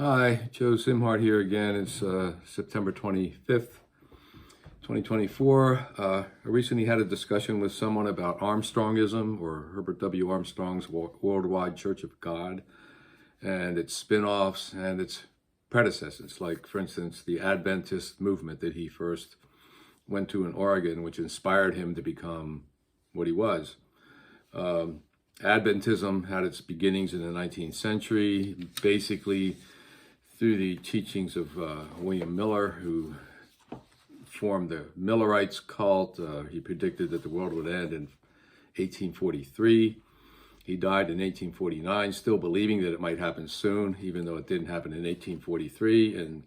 Hi, Joe Simhart here again. It's September 25th, 2024. I recently had a discussion with someone about Armstrongism, or Herbert W Armstrong's Worldwide Church of God, and its spin-offs and its predecessors, like, for instance, the Adventist movement that he first went to in Oregon, which inspired him to become what he was. Adventism had its beginnings in the 19th century, basically through the teachings of William Miller, who formed the Millerites cult. He predicted that the world would end in 1843. He died in 1849, still believing that it might happen soon, even though it didn't happen in 1843. And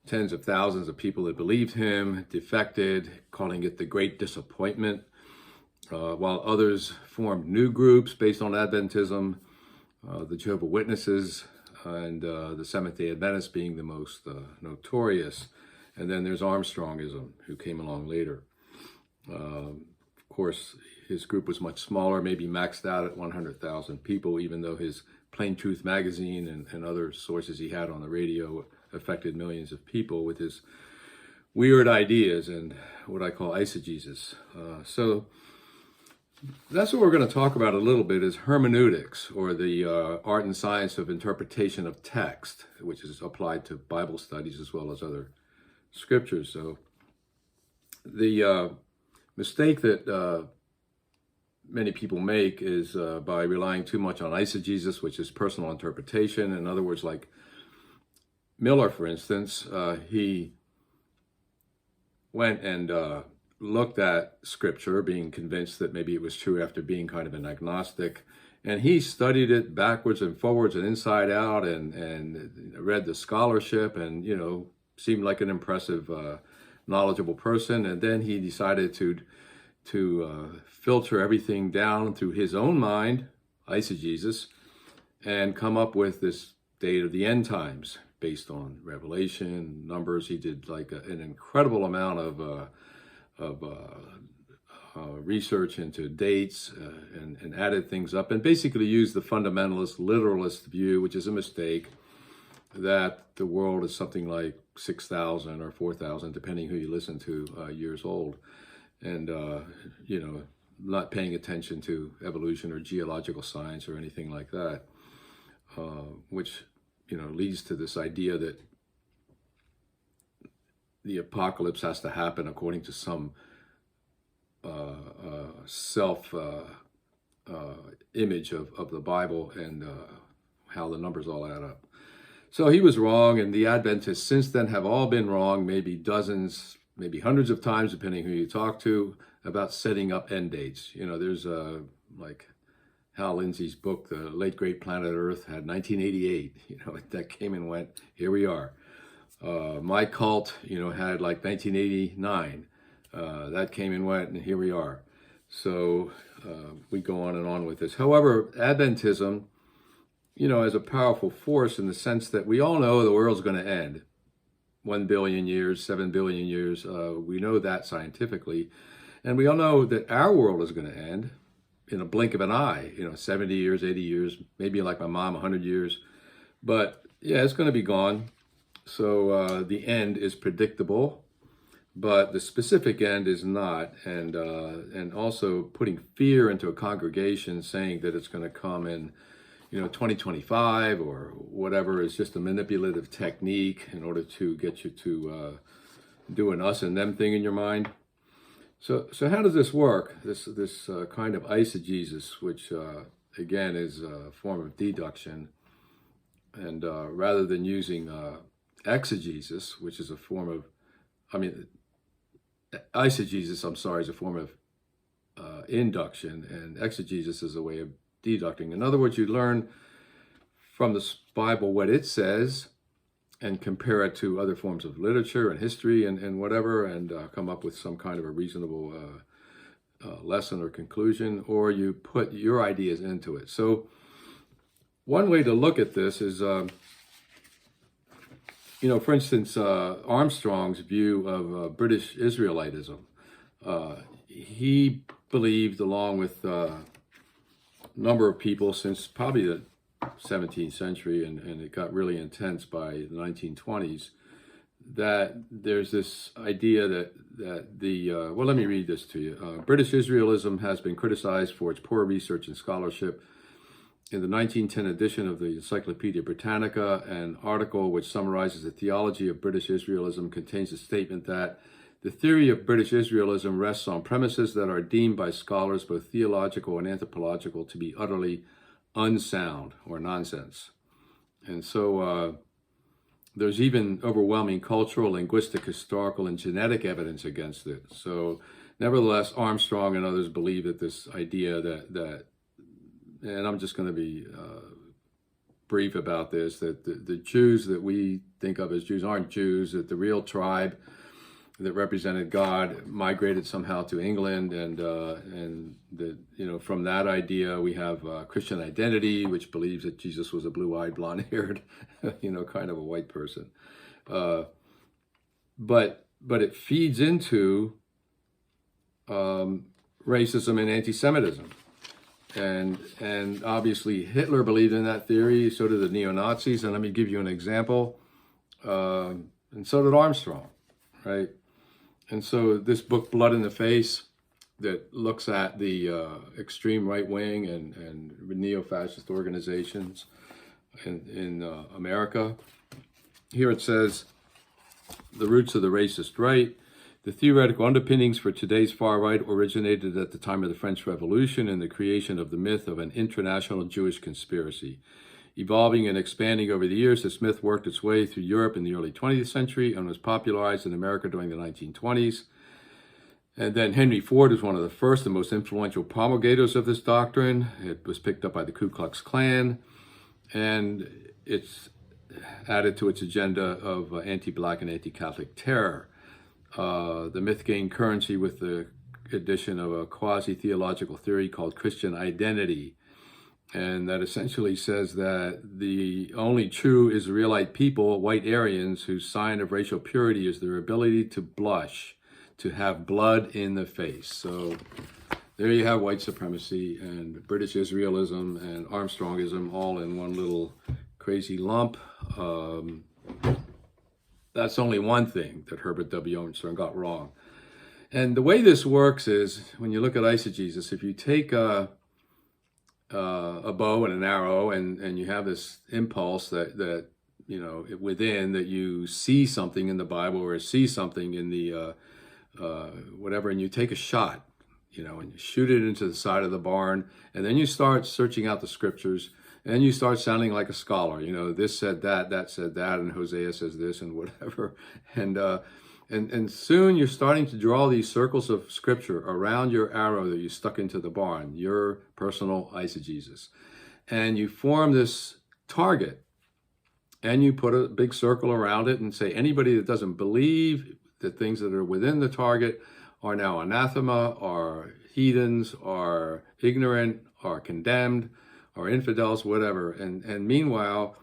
tens of thousands of people that believed him defected, calling it the Great Disappointment, while others formed new groups based on Adventism, the Jehovah's Witnesses, and the Seventh-day Adventists being the most notorious. And then there's Armstrongism, who came along later. Of course, his group was much smaller, maybe maxed out at 100,000 people, even though his Plain Truth magazine and other sources he had on the radio affected millions of people with his weird ideas and what I call eisegesis. So that's what we're going to talk about a little bit, is hermeneutics, or the art and science of interpretation of text, which is applied to Bible studies as well as other scriptures. So the mistake that many people make is by relying too much on eisegesis, which is personal interpretation. In other words, like Miller, for instance, he went and looked at scripture, being convinced that maybe it was true after being kind of an agnostic, and he studied it backwards and forwards and inside out, and read the scholarship, and seemed like an impressive, knowledgeable person. And then he decided to filter everything down through his own mind, eisegesis, and come up with this date of the end times based on Revelation, Numbers. He did like an incredible amount of research into dates and added things up, and basically used the fundamentalist, literalist view, which is a mistake, that the world is something like 6,000 or 4,000, depending who you listen to, years old, and not paying attention to evolution or geological science or anything like that, which leads to this idea that the apocalypse has to happen according to some self image of the Bible, and how the numbers all add up. So he was wrong, and the Adventists since then have all been wrong, maybe dozens, maybe hundreds of times, depending who you talk to, about setting up end dates. There's like Hal Lindsey's book, The Late Great Planet Earth, had 1988. That came and went. Here we are. My cult, had like 1989. That came and went, and here we are. So we go on and on with this. However, Adventism, is a powerful force in the sense that we all know the world's going to end. 1 billion years, 7 billion years. We know that scientifically. And we all know that our world is going to end in a blink of an eye, 70 years, 80 years, maybe like my mom, 100 years. But yeah, it's going to be gone. So the end is predictable, but the specific end is not. And also putting fear into a congregation, saying that it's going to come in 2025 or whatever, is just a manipulative technique in order to get you to do an us and them thing in your mind. So how does this work? This kind of eisegesis, which again is a form of deduction, and rather than using exegesis, which is a form of, eisegesis, is a form of induction, and exegesis is a way of deducting. In other words, you learn from the Bible what it says and compare it to other forms of literature and history and whatever, and come up with some kind of a reasonable lesson or conclusion, or you put your ideas into it. So one way to look at this is, for instance, Armstrong's view of British Israelitism. He believed, along with number of people since probably the 17th century, and it got really intense by the 1920s, that there's this idea that well, let me read this to you. British Israelism has been criticized for its poor research and scholarship. In the 1910 edition of the Encyclopedia Britannica, an article which summarizes the theology of British Israelism contains a statement that the theory of British Israelism rests on premises that are deemed by scholars, both theological and anthropological, to be utterly unsound or nonsense. And so there's even overwhelming cultural, linguistic, historical, and genetic evidence against it. So nevertheless, Armstrong and others believe that this idea that and I'm just going to be brief about this, that the Jews that we think of as Jews aren't Jews, that the real tribe that represented God migrated somehow to England, and that, you know, from that idea we have Christian identity, which believes that Jesus was a blue-eyed, blonde-haired, you know, kind of a white person. But it feeds into racism and anti-Semitism. And obviously Hitler believed in that theory, so did the neo-Nazis, and let me give you an example. And so did Armstrong, right? And so this book, Blood in the Face, that looks at the extreme right-wing and neo-fascist organizations in America. Here it says, the roots of the racist right. The theoretical underpinnings for today's far right originated at the time of the French Revolution and the creation of the myth of an international Jewish conspiracy. Evolving and expanding over the years, this myth worked its way through Europe in the early 20th century and was popularized in America during the 1920s. And then Henry Ford was one of the first and most influential promulgators of this doctrine. It was picked up by the Ku Klux Klan, and it's added to its agenda of anti-Black and anti-Catholic terror. The myth gained currency with the addition of a quasi-theological theory called Christian identity. And that essentially says that the only true Israelite people, white Aryans, whose sign of racial purity is their ability to blush, to have blood in the face. So there you have white supremacy and British Israelism and Armstrongism all in one little crazy lump. That's only one thing that Herbert W Armstrong got wrong. And the way this works is, when you look at eisegesis, if you take a bow and an arrow, and you have this impulse that you know, within, that you see something in the Bible or see something in the whatever, and you take a shot, you know, and you shoot it into the side of the barn, and then you start searching out the scriptures, and you start sounding like a scholar. You know, this said that, that said that, and Hosea says this, and whatever, and soon you're starting to draw these circles of scripture around your arrow that you stuck into the barn, your personal eisegesis. And you form this target, and you put a big circle around it and say anybody that doesn't believe that things that are within the target are now anathema, are heathens, are ignorant, are condemned, are infidels, whatever. And meanwhile,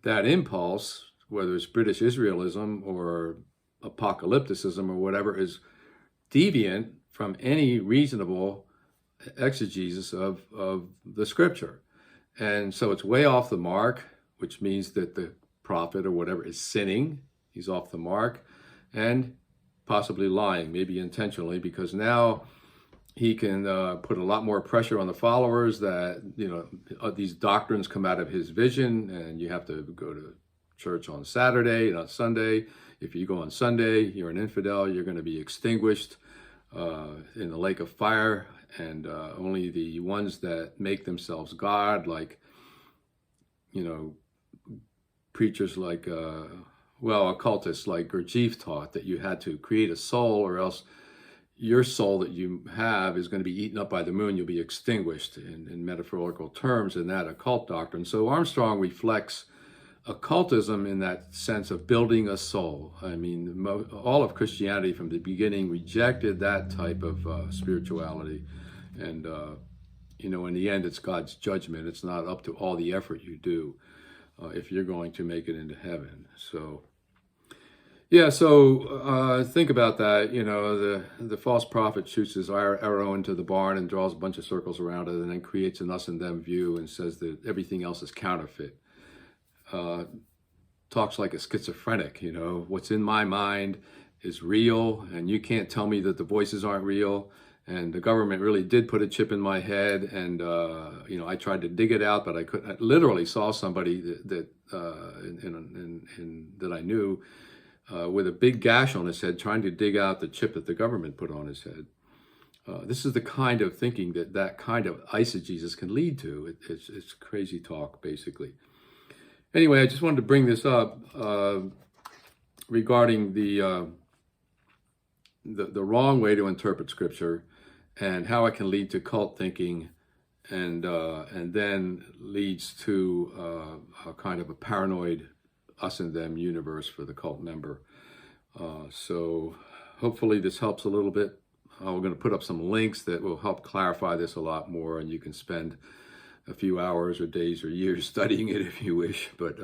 that impulse, whether it's British Israelism or apocalypticism or whatever, is deviant from any reasonable exegesis of the scripture. And so it's way off the mark, which means that the prophet or whatever is sinning. He's off the mark and possibly lying, maybe intentionally, because now he can put a lot more pressure on the followers that, you know, these doctrines come out of his vision, and you have to go to church on Saturday, not Sunday. If you go on Sunday, you're an infidel, you're going to be extinguished in the lake of fire, and only the ones that make themselves God, like, you know, preachers like, occultists like Gurdjieff taught that you had to create a soul, or else your soul that you have is going to be eaten up by the moon. You'll be extinguished in metaphorical terms in that occult doctrine. So Armstrong reflects occultism in that sense of building a soul. I mean, all of Christianity from the beginning rejected that type of spirituality. And, you know, in the end, it's God's judgment. It's not up to all the effort you do if you're going to make it into heaven. So, Yeah, so think about that. You know, the false prophet shoots his arrow into the barn and draws a bunch of circles around it, and then creates an us and them view and says that everything else is counterfeit. Talks like a schizophrenic. You know, what's in my mind is real, and you can't tell me that the voices aren't real. And the government really did put a chip in my head, and you know, I tried to dig it out, but I couldn't. I literally saw somebody that I knew with a big gash on his head, trying to dig out the chip that the government put on his head. This is the kind of thinking that kind of eisegesis can lead to. It's crazy talk, basically. Anyway, I just wanted to bring this up regarding the wrong way to interpret Scripture, and how it can lead to cult thinking, and then leads to a kind of a paranoid us and them universe for the cult member. So hopefully this helps a little bit. We're going to put up some links that will help clarify this a lot more, and you can spend a few hours or days or years studying it if you wish. But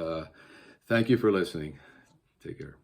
thank you for listening. Take care.